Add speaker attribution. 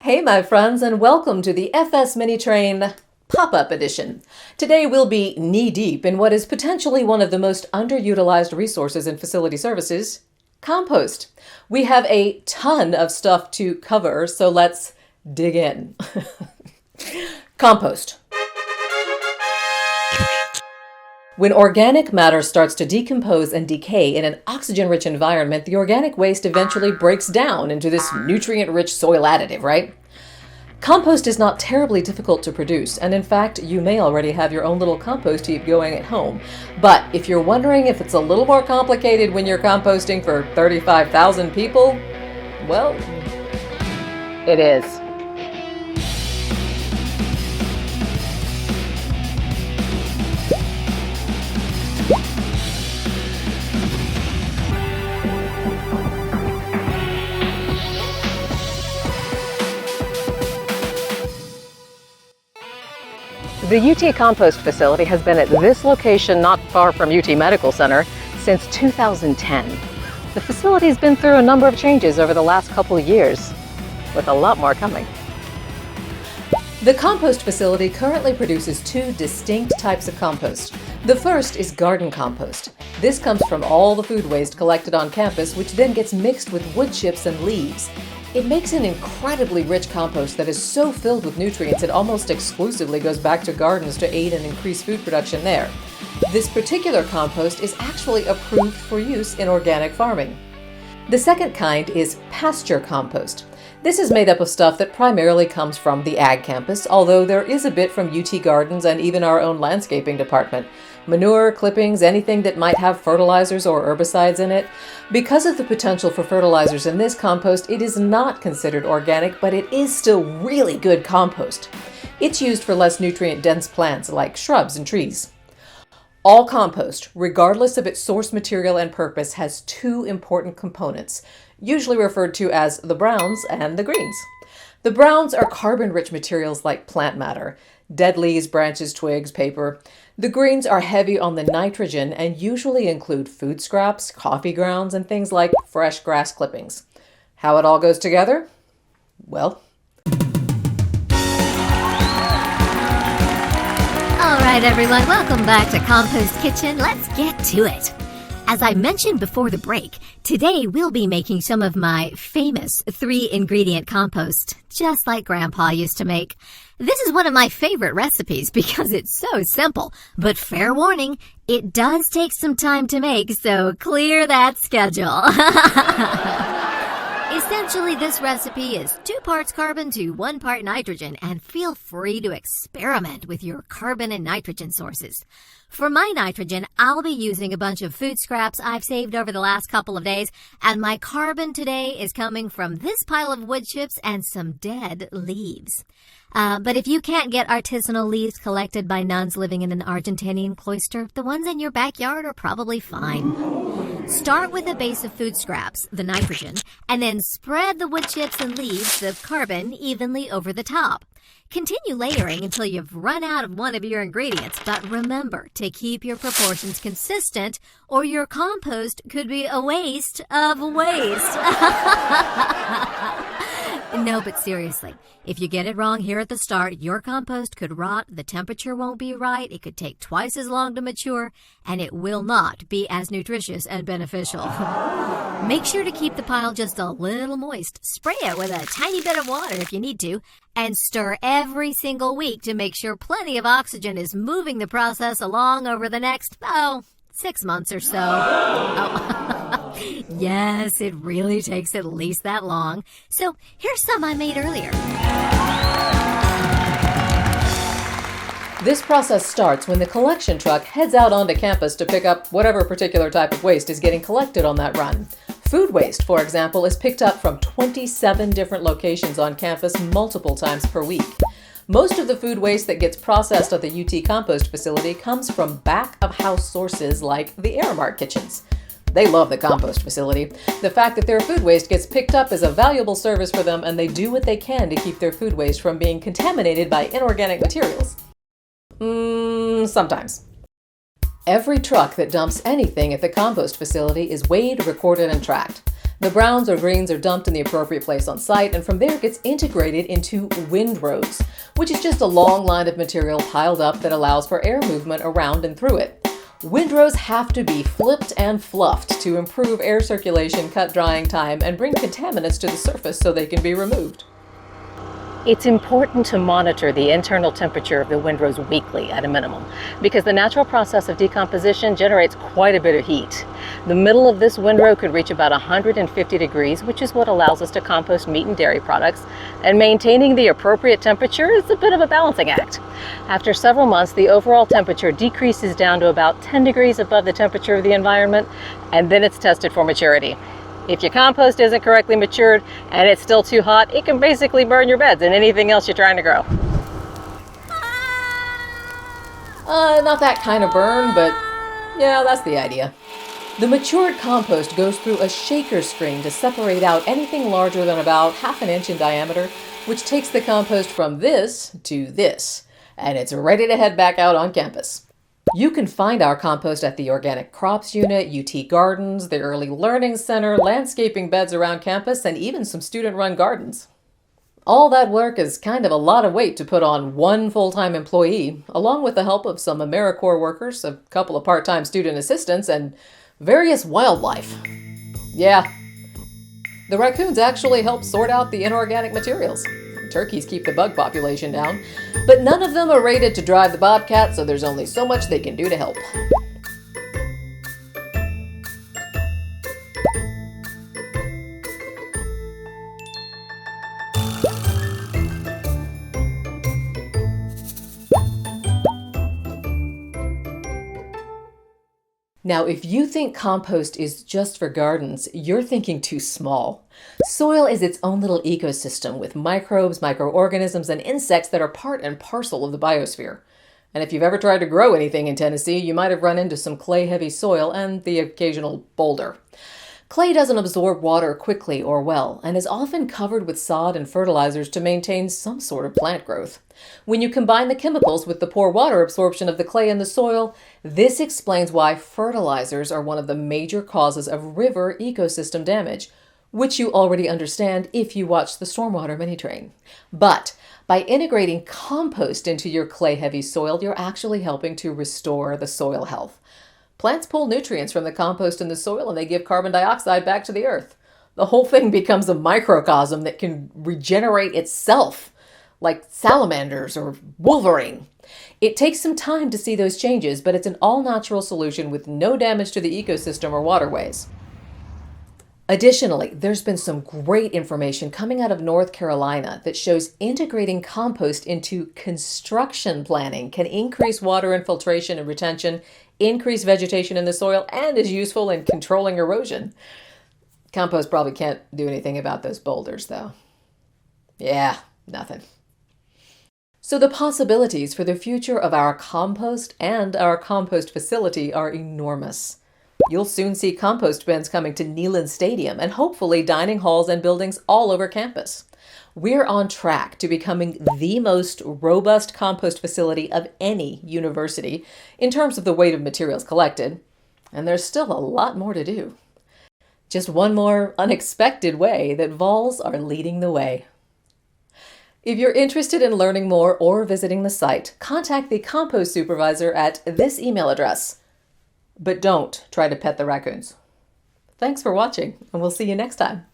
Speaker 1: Hey my friends, and welcome to the FS Mini Train pop-up edition. Today we'll be knee-deep in what is potentially one of the most underutilized resources in facility services, compost. We have a ton of stuff to cover, so let's dig in. Compost. When organic matter starts to decompose and decay in an oxygen-rich environment, the organic waste eventually breaks down into this nutrient-rich soil additive, right? Compost is not terribly difficult to produce, and in fact, you may already have your own little compost heap going at home. But if you're wondering if it's a little more complicated when you're composting for 35,000 people, well, it is. The UT Compost Facility has been at this location not far from UT Medical Center since 2010. The facility has been through a number of changes over the last couple of years, with a lot more coming. The compost facility currently produces two distinct types of compost. The first is garden compost. This comes from all the food waste collected on campus, which then gets mixed with wood chips and leaves. It makes an incredibly rich compost that is so filled with nutrients it almost exclusively goes back to gardens to aid and increase food production there. This particular compost is actually approved for use in organic farming. The second kind is pasture compost. This is made up of stuff that primarily comes from the ag campus, although there is a bit from UT Gardens and even our own landscaping department. Manure, clippings, anything that might have fertilizers or herbicides in it. Because of the potential for fertilizers in this compost, it is not considered organic, but it is still really good compost. It's used for less nutrient-dense plants like shrubs and trees. All compost, regardless of its source material and purpose, has two important components, usually referred to as the browns and the greens. The browns are carbon-rich materials like plant matter, dead leaves, branches, twigs, paper. The greens are heavy on the nitrogen and usually include food scraps, coffee grounds, and things like fresh grass clippings. How it all goes together? Well,
Speaker 2: all right, everyone, welcome back to Compost Kitchen. Let's get to it. As I mentioned before the break, today we'll be making some of my famous 3-ingredient compost, just like Grandpa used to make. This is one of my favorite recipes because it's so simple, but fair warning, it does take some time to make, so clear that schedule. Essentially, this recipe is 2 parts carbon to 1 part nitrogen, and feel free to experiment with your carbon and nitrogen sources. For my nitrogen, I'll be using a bunch of food scraps I've saved over the last couple of days, and my carbon today is coming from this pile of wood chips and some dead leaves. But if you can't get artisanal leaves collected by nuns living in an Argentinian cloister, the ones in your backyard are probably fine. Start with a base of food scraps, the nitrogen, and then spread the wood chips and leaves, the carbon, evenly over the top. Continue layering until you've run out of one of your ingredients, but remember to keep your proportions consistent or your compost could be a waste of waste. No, but seriously, if you get it wrong here at the start, your compost could rot, the temperature won't be right, it could take twice as long to mature, and it will not be as nutritious and beneficial. Make sure to keep the pile just a little moist. Spray it with a tiny bit of water if you need to, and stir every single week to make sure plenty of oxygen is moving the process along over the next, 6 months or so. Yes, it really takes at least that long. So here's some I made earlier.
Speaker 1: this process starts when the collection truck heads out onto campus to pick up whatever particular type of waste is getting collected on that run. Food waste, for example, is picked up from 27 different locations on campus multiple times per week. Most of the food waste that gets processed at the UT Compost Facility comes from back-of-house sources like the Aramark kitchens. They love the compost facility. The fact that their food waste gets picked up is a valuable service for them, and they do what they can to keep their food waste from being contaminated by inorganic materials. Sometimes. Every truck that dumps anything at the compost facility is weighed, recorded, and tracked. The browns or greens are dumped in the appropriate place on site, and from there it gets integrated into windrows, which is just a long line of material piled up that allows for air movement around and through it. Windrows have to be flipped and fluffed to improve air circulation, cut drying time, and bring contaminants to the surface so they can be removed. It's important to monitor the internal temperature of the windrows weekly at a minimum, because the natural process of decomposition generates quite a bit of heat. The middle of this windrow could reach about 150 degrees, which is what allows us to compost meat and dairy products, and maintaining the appropriate temperature is a bit of a balancing act. After several months, the overall temperature decreases down to about 10 degrees above the temperature of the environment, and then it's tested for maturity. If your compost isn't correctly matured and it's still too hot, it can basically burn your beds and anything else you're trying to grow. Not that kind of burn, but yeah, that's the idea. The matured compost goes through a shaker screen to separate out anything larger than about half an inch in diameter, which takes the compost from this to this, and it's ready to head back out on campus. You can find our compost at the Organic Crops Unit, UT Gardens, the Early Learning Center, landscaping beds around campus, and even some student-run gardens. All that work is kind of a lot of weight to put on one full-time employee, along with the help of some AmeriCorps workers, a couple of part-time student assistants, and various wildlife. Yeah, the raccoons actually help sort out the inorganic materials. Turkeys keep the bug population down, but none of them are rated to drive the bobcat, so there's only so much they can do to help. Now, if you think compost is just for gardens, you're thinking too small. Soil is its own little ecosystem with microbes, microorganisms, and insects that are part and parcel of the biosphere. And if you've ever tried to grow anything in Tennessee, you might have run into some clay-heavy soil and the occasional boulder. Clay doesn't absorb water quickly or well, and is often covered with sod and fertilizers to maintain some sort of plant growth. When you combine the chemicals with the poor water absorption of the clay in the soil, this explains why fertilizers are one of the major causes of river ecosystem damage, which you already understand if you watch the Stormwater Mini-Train. But by integrating compost into your clay-heavy soil, you're actually helping to restore the soil health. Plants pull nutrients from the compost in the soil and they give carbon dioxide back to the earth. The whole thing becomes a microcosm that can regenerate itself, like salamanders or Wolverine. It takes some time to see those changes, but it's an all-natural solution with no damage to the ecosystem or waterways. Additionally, there's been some great information coming out of North Carolina that shows integrating compost into construction planning can increase water infiltration and retention, increase vegetation in the soil, and is useful in controlling erosion. Compost probably can't do anything about those boulders, though. Yeah, nothing. So the possibilities for the future of our compost and our compost facility are enormous. You'll soon see compost bins coming to Neyland Stadium and hopefully dining halls and buildings all over campus. We're on track to becoming the most robust compost facility of any university in terms of the weight of materials collected, and there's still a lot more to do. Just one more unexpected way that vols are leading the way. If you're interested in learning more or visiting the site, contact the compost supervisor at this email address. But don't try to pet the raccoons. Thanks for watching, and we'll see you next time.